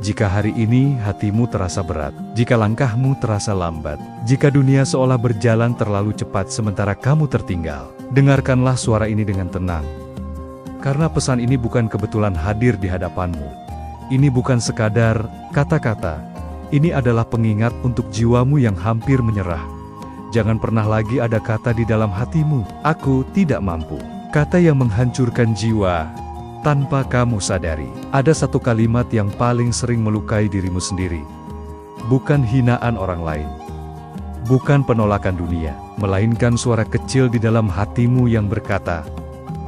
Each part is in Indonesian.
Jika hari ini hatimu terasa berat, jika langkahmu terasa lambat, jika dunia seolah berjalan terlalu cepat sementara kamu tertinggal, dengarkanlah suara ini dengan tenang. Karena pesan ini bukan kebetulan hadir di hadapanmu. Ini bukan sekadar kata-kata. Ini adalah pengingat untuk jiwamu yang hampir menyerah. Jangan pernah lagi ada kata di dalam hatimu, "Aku tidak mampu." Kata yang menghancurkan jiwa tanpa kamu sadari. Ada satu kalimat yang paling sering melukai dirimu sendiri. Bukan hinaan orang lain. Bukan penolakan dunia. Melainkan suara kecil di dalam hatimu yang berkata,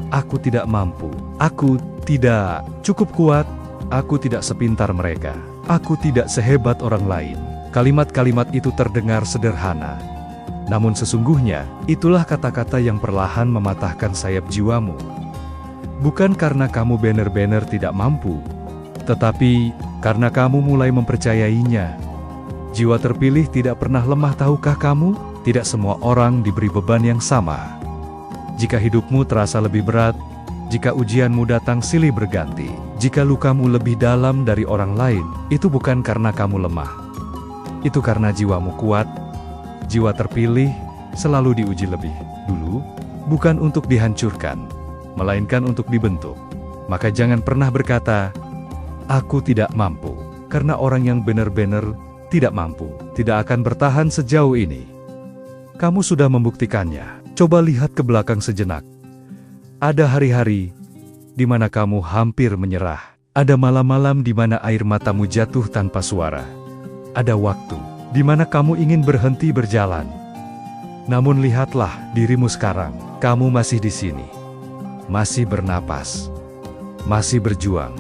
"Aku tidak mampu. Aku tidak cukup kuat. Aku tidak sepintar mereka. Aku tidak sehebat orang lain." Kalimat-kalimat itu terdengar sederhana. Namun sesungguhnya, itulah kata-kata yang perlahan mematahkan sayap jiwamu. Bukan karena kamu benar-benar tidak mampu, tetapi karena kamu mulai mempercayainya. Jiwa terpilih tidak pernah lemah, tahukah kamu? Tidak semua orang diberi beban yang sama. Jika hidupmu terasa lebih berat, jika ujianmu datang silih berganti, jika lukamu lebih dalam dari orang lain, itu bukan karena kamu lemah. Itu karena jiwamu kuat. Jiwa terpilih selalu diuji lebih dulu, bukan untuk dihancurkan, melainkan untuk dibentuk. Maka jangan pernah berkata, "Aku tidak mampu," karena orang yang benar-benar tidak mampu tidak akan bertahan sejauh ini. Kamu sudah membuktikannya. Coba lihat ke belakang sejenak. Ada hari-hari di mana kamu hampir menyerah. Ada malam-malam di mana air matamu jatuh tanpa suara. Ada waktu di mana kamu ingin berhenti berjalan. Namun lihatlah dirimu sekarang. Kamu masih di sini. Masih bernapas. Masih berjuang.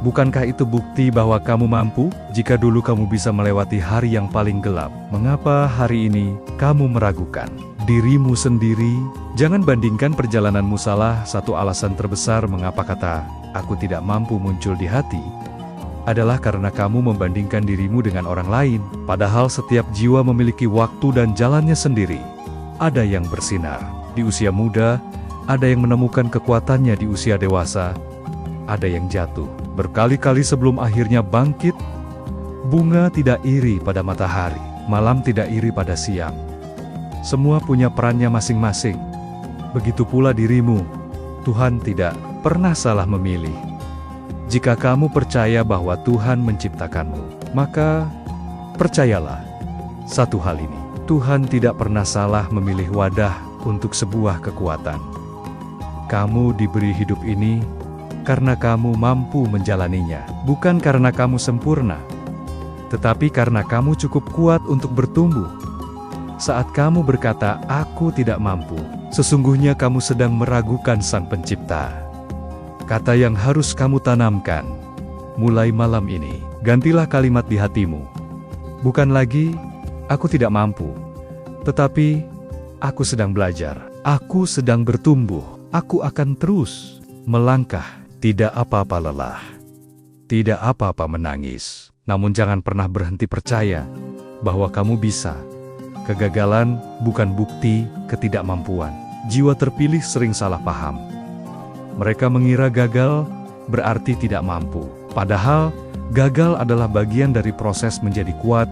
Bukankah itu bukti bahwa kamu mampu? Jika dulu kamu bisa melewati hari yang paling gelap, mengapa hari ini kamu meragukan dirimu sendiri? Jangan bandingkan perjalananmu. Salah satu alasan terbesar mengapa kata "aku tidak mampu" muncul di hati adalah karena kamu membandingkan dirimu dengan orang lain. Padahal setiap jiwa memiliki waktu dan jalannya sendiri. Ada yang bersinar di usia muda, ada yang menemukan kekuatannya di usia dewasa, ada yang jatuh berkali-kali sebelum akhirnya bangkit. Bunga tidak iri pada matahari, malam tidak iri pada siang. Semua punya perannya masing-masing. Begitu pula dirimu. Tuhan tidak pernah salah memilih. Jika kamu percaya bahwa Tuhan menciptakanmu, maka percayalah satu hal ini. Tuhan tidak pernah salah memilih wadah untuk sebuah kekuatan. Kamu diberi hidup ini karena kamu mampu menjalaninya. Bukan karena kamu sempurna, tetapi karena kamu cukup kuat untuk bertumbuh. Saat kamu berkata, "Aku tidak mampu," sesungguhnya kamu sedang meragukan Sang Pencipta. Kata yang harus kamu tanamkan mulai malam ini. Gantilah kalimat di hatimu. Bukan lagi, "Aku tidak mampu," tetapi, "Aku sedang belajar. Aku sedang bertumbuh. Aku akan terus melangkah. Tidak apa-apa lelah. Tidak apa-apa menangis." Namun jangan pernah berhenti percaya bahwa kamu bisa. Kegagalan bukan bukti ketidakmampuan. Jiwa terpilih sering salah paham. Mereka mengira gagal berarti tidak mampu. Padahal, gagal adalah bagian dari proses menjadi kuat.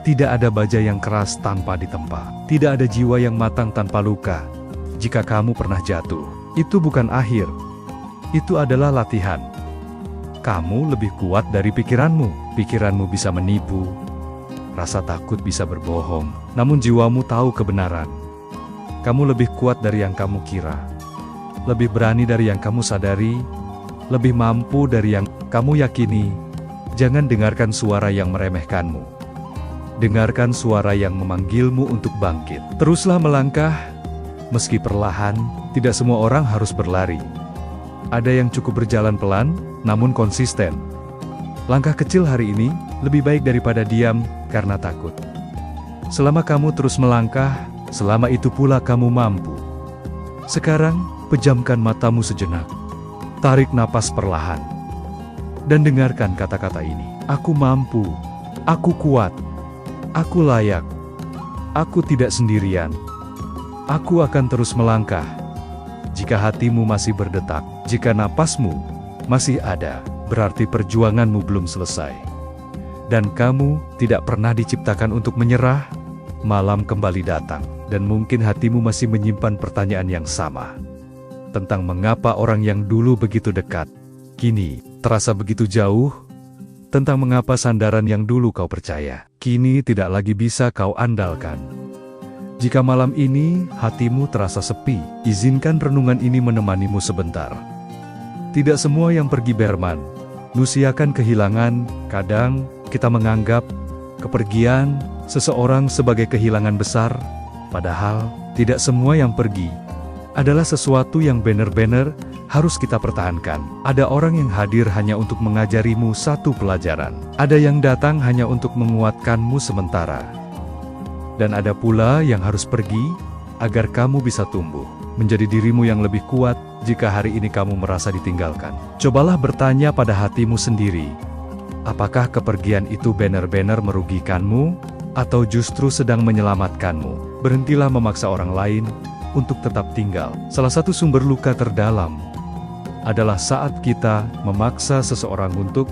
Tidak ada baja yang keras tanpa ditempa. Tidak ada jiwa yang matang tanpa luka. Jika kamu pernah jatuh, itu bukan akhir. Itu adalah latihan. Kamu lebih kuat dari pikiranmu. Pikiranmu bisa menipu. Rasa takut bisa berbohong. Namun jiwamu tahu kebenaran. Kamu lebih kuat dari yang kamu kira. Lebih berani dari yang kamu sadari, lebih mampu dari yang kamu yakini. Jangan dengarkan suara yang meremehkanmu. Dengarkan suara yang memanggilmu untuk bangkit. Teruslah melangkah, meski perlahan. Tidak semua orang harus berlari. Ada yang cukup berjalan pelan, namun konsisten. Langkah kecil hari ini lebih baik daripada diam karena takut. Selama kamu terus melangkah, selama itu pula kamu mampu. Sekarang, pejamkan matamu sejenak. Tarik napas perlahan. Dan dengarkan kata-kata ini. Aku mampu. Aku kuat. Aku layak. Aku tidak sendirian. Aku akan terus melangkah. Jika hatimu masih berdetak, jika napasmu masih ada, berarti perjuanganmu belum selesai. Dan kamu tidak pernah diciptakan untuk menyerah. Malam kembali datang, dan mungkin hatimu masih menyimpan pertanyaan yang sama. Tentang mengapa orang yang dulu begitu dekat, kini terasa begitu jauh. Tentang mengapa sandaran yang dulu kau percaya, kini tidak lagi bisa kau andalkan. Jika malam ini hatimu terasa sepi, izinkan renungan ini menemanimu sebentar. Tidak semua yang pergi berman. Manusia akan kehilangan. Kadang kita menganggap kepergian seseorang sebagai kehilangan besar, padahal tidak semua yang pergi adalah sesuatu yang benar-benar harus kita pertahankan. Ada orang yang hadir hanya untuk mengajarimu satu pelajaran. Ada yang datang hanya untuk menguatkanmu sementara. Dan ada pula yang harus pergi agar kamu bisa tumbuh menjadi dirimu yang lebih kuat. Jika hari ini kamu merasa ditinggalkan, cobalah bertanya pada hatimu sendiri. Apakah kepergian itu benar-benar merugikanmu atau justru sedang menyelamatkanmu? Berhentilah memaksa orang lain untuk tetap tinggal. Salah satu sumber luka terdalam adalah saat kita memaksa seseorang untuk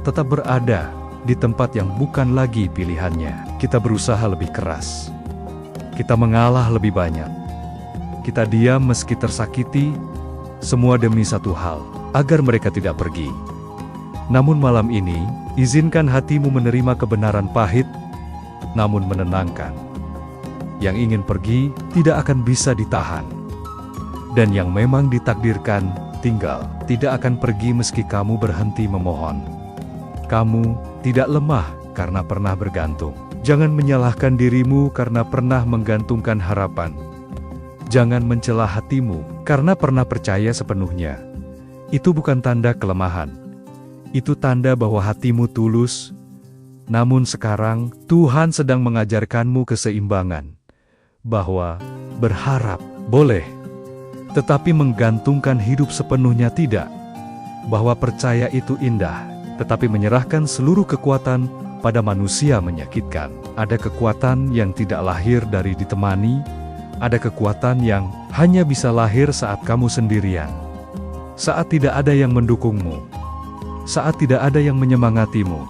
tetap berada di tempat yang bukan lagi pilihannya. Kita berusaha lebih keras. Kita mengalah lebih banyak. Kita diam meski tersakiti, semua demi satu hal, agar mereka tidak pergi. Namun malam ini, izinkan hatimu menerima kebenaran pahit, namun menenangkan. Yang ingin pergi tidak akan bisa ditahan. Dan yang memang ditakdirkan tinggal, tidak akan pergi meski kamu berhenti memohon. Kamu tidak lemah karena pernah bergantung. Jangan menyalahkan dirimu karena pernah menggantungkan harapan. Jangan mencela hatimu karena pernah percaya sepenuhnya. Itu bukan tanda kelemahan. Itu tanda bahwa hatimu tulus. Namun sekarang, Tuhan sedang mengajarkanmu keseimbangan. Bahwa berharap boleh, tetapi menggantungkan hidup sepenuhnya tidak. Bahwa percaya itu indah, tetapi menyerahkan seluruh kekuatan pada manusia menyakitkan. Ada kekuatan yang tidak lahir dari ditemani. Ada kekuatan yang hanya bisa lahir saat kamu sendirian. Saat tidak ada yang mendukungmu. Saat tidak ada yang menyemangatimu.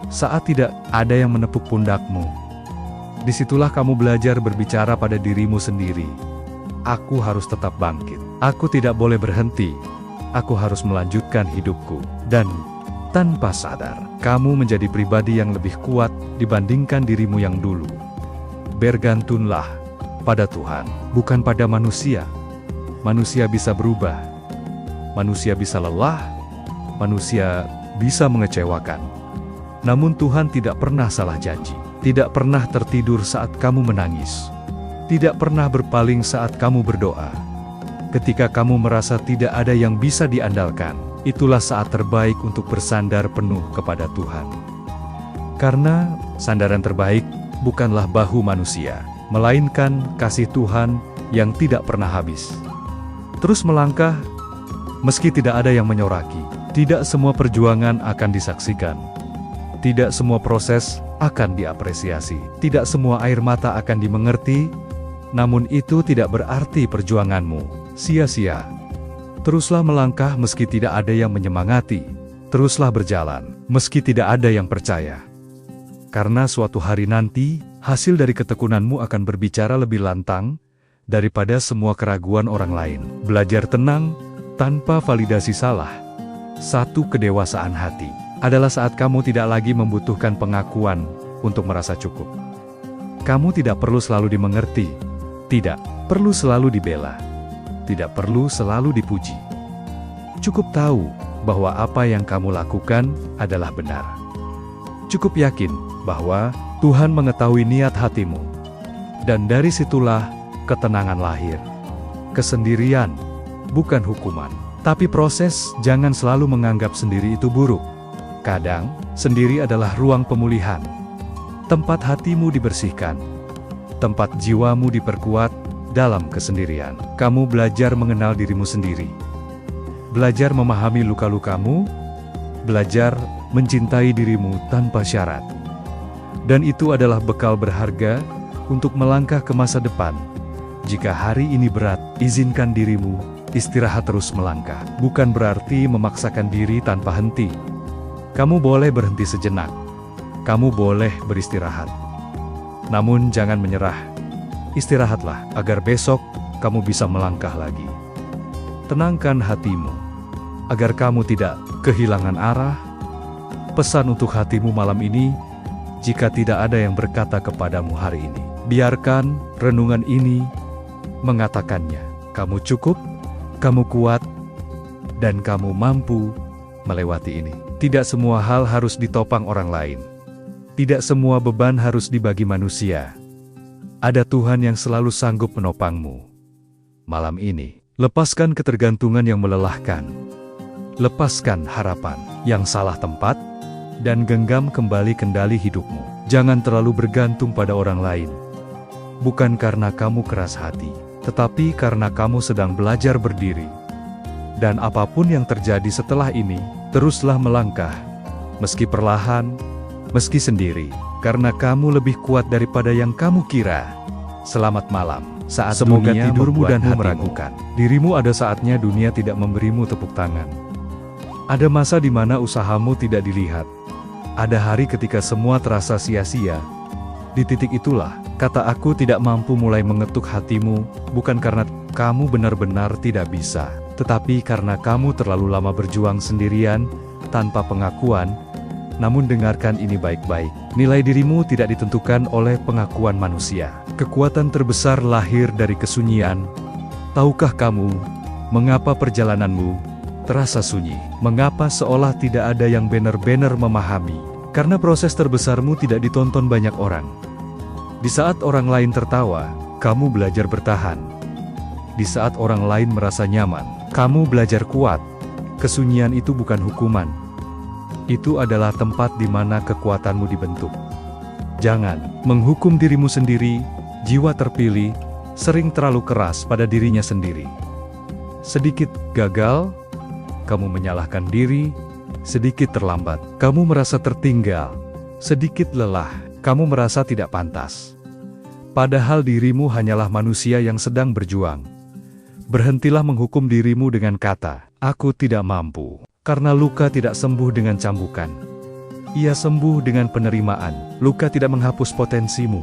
Saat tidak ada yang menepuk pundakmu. Disitulah kamu belajar berbicara pada dirimu sendiri. Aku harus tetap bangkit. Aku tidak boleh berhenti. Aku harus melanjutkan hidupku. Dan tanpa sadar, kamu menjadi pribadi yang lebih kuat dibandingkan dirimu yang dulu. Bergantunglah pada Tuhan, bukan pada manusia. Manusia bisa berubah. Manusia bisa lelah. Manusia bisa mengecewakan. Namun Tuhan tidak pernah salah janji. Tidak pernah tertidur saat kamu menangis. Tidak pernah berpaling saat kamu berdoa. Ketika kamu merasa tidak ada yang bisa diandalkan, itulah saat terbaik untuk bersandar penuh kepada Tuhan. Karena sandaran terbaik bukanlah bahu manusia, melainkan kasih Tuhan yang tidak pernah habis. Terus melangkah, meski tidak ada yang menyoraki. Tidak semua perjuangan akan disaksikan. Tidak semua proses akan diapresiasi. Tidak semua air mata akan dimengerti. Namun itu tidak berarti perjuanganmu sia-sia. Teruslah melangkah meski tidak ada yang menyemangati. Teruslah berjalan meski tidak ada yang percaya. Karena suatu hari nanti, hasil dari ketekunanmu akan berbicara lebih lantang daripada semua keraguan orang lain. Belajar tenang tanpa validasi salah. Satu kedewasaan hati adalah saat kamu tidak lagi membutuhkan pengakuan untuk merasa cukup. Kamu tidak perlu selalu dimengerti, tidak perlu selalu dibela, tidak perlu selalu dipuji. Cukup tahu bahwa apa yang kamu lakukan adalah benar. Cukup yakin bahwa Tuhan mengetahui niat hatimu. Dan dari situlah ketenangan lahir. Kesendirian bukan hukuman, tapi proses. Jangan selalu menganggap sendiri itu buruk. Kadang, sendiri adalah ruang pemulihan. Tempat hatimu dibersihkan. Tempat jiwamu diperkuat dalam kesendirian. Kamu belajar mengenal dirimu sendiri. Belajar memahami luka-lukamu. Belajar mencintai dirimu tanpa syarat. Dan itu adalah bekal berharga untuk melangkah ke masa depan. Jika hari ini berat, izinkan dirimu istirahat terus melangkah. Bukan berarti memaksakan diri tanpa henti. Kamu boleh berhenti sejenak. kamu boleh beristirahat. Namun jangan menyerah. Istirahatlah agar besok kamu bisa melangkah lagi. Tenangkan hatimu agar kamu tidak kehilangan arah. Pesan untuk hatimu malam ini, jika tidak ada yang berkata kepadamu hari ini, biarkan renungan ini mengatakannya. Kamu cukup, kamu kuat, dan kamu mampu melewati ini. Tidak semua hal harus ditopang orang lain. Tidak semua beban harus dibagi manusia. Ada Tuhan yang selalu sanggup menopangmu. Malam ini, lepaskan ketergantungan yang melelahkan. Lepaskan harapan yang salah tempat, dan genggam kembali kendali hidupmu. Jangan terlalu bergantung pada orang lain. Bukan karena kamu keras hati, tetapi karena kamu sedang belajar berdiri. Dan apapun yang terjadi setelah ini, teruslah melangkah. Meski perlahan, meski sendiri, karena kamu lebih kuat daripada yang kamu kira. Selamat malam. Saat semoga tidurmu dan hatimu meragukan dirimu, ada saatnya dunia tidak memberimu tepuk tangan. Ada masa di mana usahamu tidak dilihat. Ada hari ketika semua terasa sia-sia. Di titik itulah, kata aku tidak mampu mulai mengetuk hatimu, bukan karena kamu benar-benar tidak bisa, tetapi karena kamu terlalu lama berjuang sendirian, tanpa pengakuan. Namun dengarkan ini baik-baik, nilai dirimu tidak ditentukan oleh pengakuan manusia. Kekuatan terbesar lahir dari kesunyian. Tahukah kamu, mengapa perjalananmu terasa sunyi? Mengapa seolah tidak ada yang benar-benar memahami? Karena proses terbesarmu tidak ditonton banyak orang. Di saat orang lain tertawa, kamu belajar bertahan. Di saat orang lain merasa nyaman, kamu belajar kuat. Kesunyian itu bukan hukuman. Itu adalah tempat di mana kekuatanmu dibentuk. Jangan menghukum dirimu sendiri. Jiwa terpilih sering terlalu keras pada dirinya sendiri. Sedikit gagal, kamu menyalahkan diri. Sedikit terlambat, kamu merasa tertinggal. Sedikit lelah, kamu merasa tidak pantas. Padahal dirimu hanyalah manusia yang sedang berjuang. Berhentilah menghukum dirimu dengan kata, "Aku tidak mampu." Karena luka tidak sembuh dengan cambukan. Ia sembuh dengan penerimaan. Luka tidak menghapus potensimu.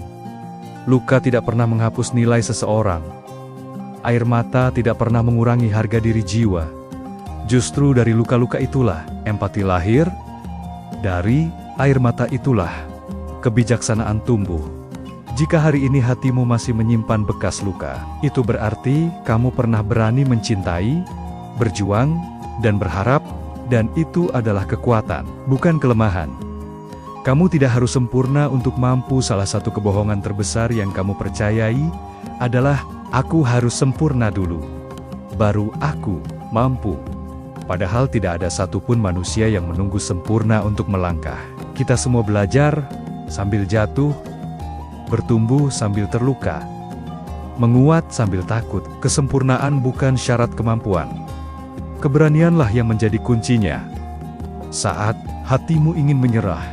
Luka tidak pernah menghapus nilai seseorang. Air mata tidak pernah mengurangi harga diri jiwa. Justru dari luka-luka itulah empati lahir. Dari air mata itulah kebijaksanaan tumbuh. Jika hari ini hatimu masih menyimpan bekas luka, itu berarti kamu pernah berani mencintai, berjuang, dan berharap. Dan itu adalah kekuatan, bukan kelemahan. Kamu tidak harus sempurna untuk mampu. Salah satu kebohongan terbesar yang kamu percayai adalah, "Aku harus sempurna dulu, baru aku mampu." Padahal tidak ada satupun manusia yang menunggu sempurna untuk melangkah. Kita semua belajar sambil jatuh, bertumbuh sambil terluka, menguat sambil takut. Kesempurnaan bukan syarat kemampuan. Keberanianlah yang menjadi kuncinya. Saat hatimu ingin menyerah,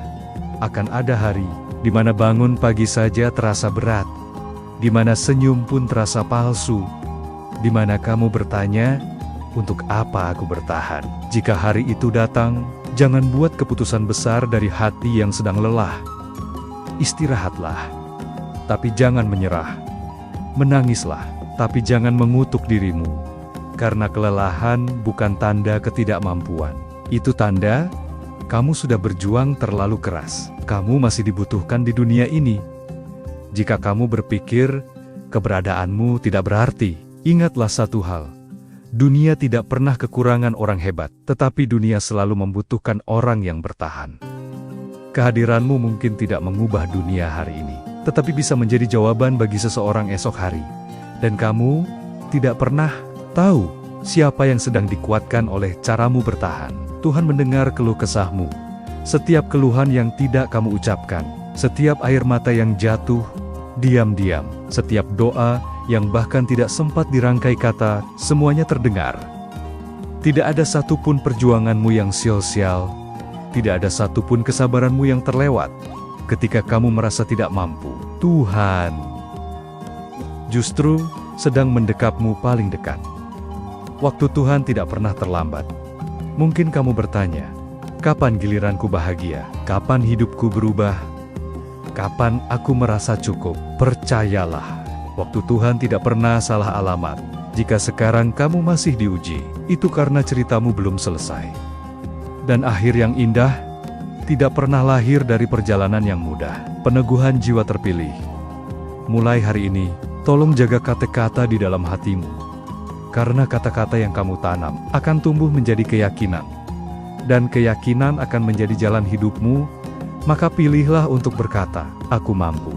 akan ada hari di mana bangun pagi saja terasa berat, di mana senyum pun terasa palsu, di mana kamu bertanya, "Untuk apa aku bertahan?" Jika hari itu datang, jangan buat keputusan besar dari hati yang sedang lelah. Istirahatlah, tapi jangan menyerah. Menangislah, tapi jangan mengutuk dirimu. Karena kelelahan bukan tanda ketidakmampuan. Itu tanda kamu sudah berjuang terlalu keras. Kamu masih dibutuhkan di dunia ini. Jika kamu berpikir keberadaanmu tidak berarti, ingatlah satu hal. Dunia tidak pernah kekurangan orang hebat, tetapi dunia selalu membutuhkan orang yang bertahan. Kehadiranmu mungkin tidak mengubah dunia hari ini, tetapi bisa menjadi jawaban bagi seseorang esok hari. Dan kamu tidak pernah tahu siapa yang sedang dikuatkan oleh caramu bertahan. Tuhan mendengar keluh kesahmu. Setiap keluhan yang tidak kamu ucapkan, setiap air mata yang jatuh diam-diam, setiap doa yang bahkan tidak sempat dirangkai kata, semuanya terdengar. Tidak ada satupun perjuanganmu yang sia-sia, tidak ada satupun kesabaranmu yang terlewat. Ketika kamu merasa tidak mampu, Tuhan justru sedang mendekapmu paling dekat. Waktu Tuhan tidak pernah terlambat. Mungkin kamu bertanya, Kapan giliranku bahagia? Kapan hidupku berubah? Kapan aku merasa cukup? Percayalah, waktu Tuhan tidak pernah salah alamat. Jika sekarang kamu masih diuji, itu karena ceritamu belum selesai. Dan akhir yang indah tidak pernah lahir dari perjalanan yang mudah. Peneguhan jiwa terpilih. Mulai hari ini, tolong jaga kata-kata di dalam hatimu. Karena kata-kata yang kamu tanam akan tumbuh menjadi keyakinan. Dan keyakinan akan menjadi jalan hidupmu, maka pilihlah untuk berkata, aku mampu.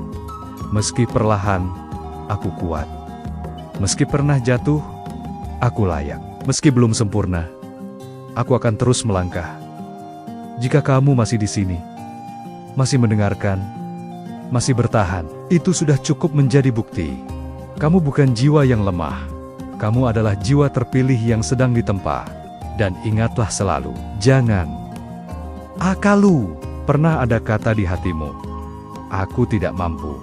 Meski perlahan, aku kuat. Meski pernah jatuh, aku layak. Meski belum sempurna, aku akan terus melangkah. Jika kamu masih di sini, masih mendengarkan, masih bertahan, itu sudah cukup menjadi bukti. Kamu bukan jiwa yang lemah. Kamu adalah jiwa terpilih yang sedang ditempa. Dan ingatlah selalu, jangan. Akalu, pernah ada kata di hatimu, aku tidak mampu.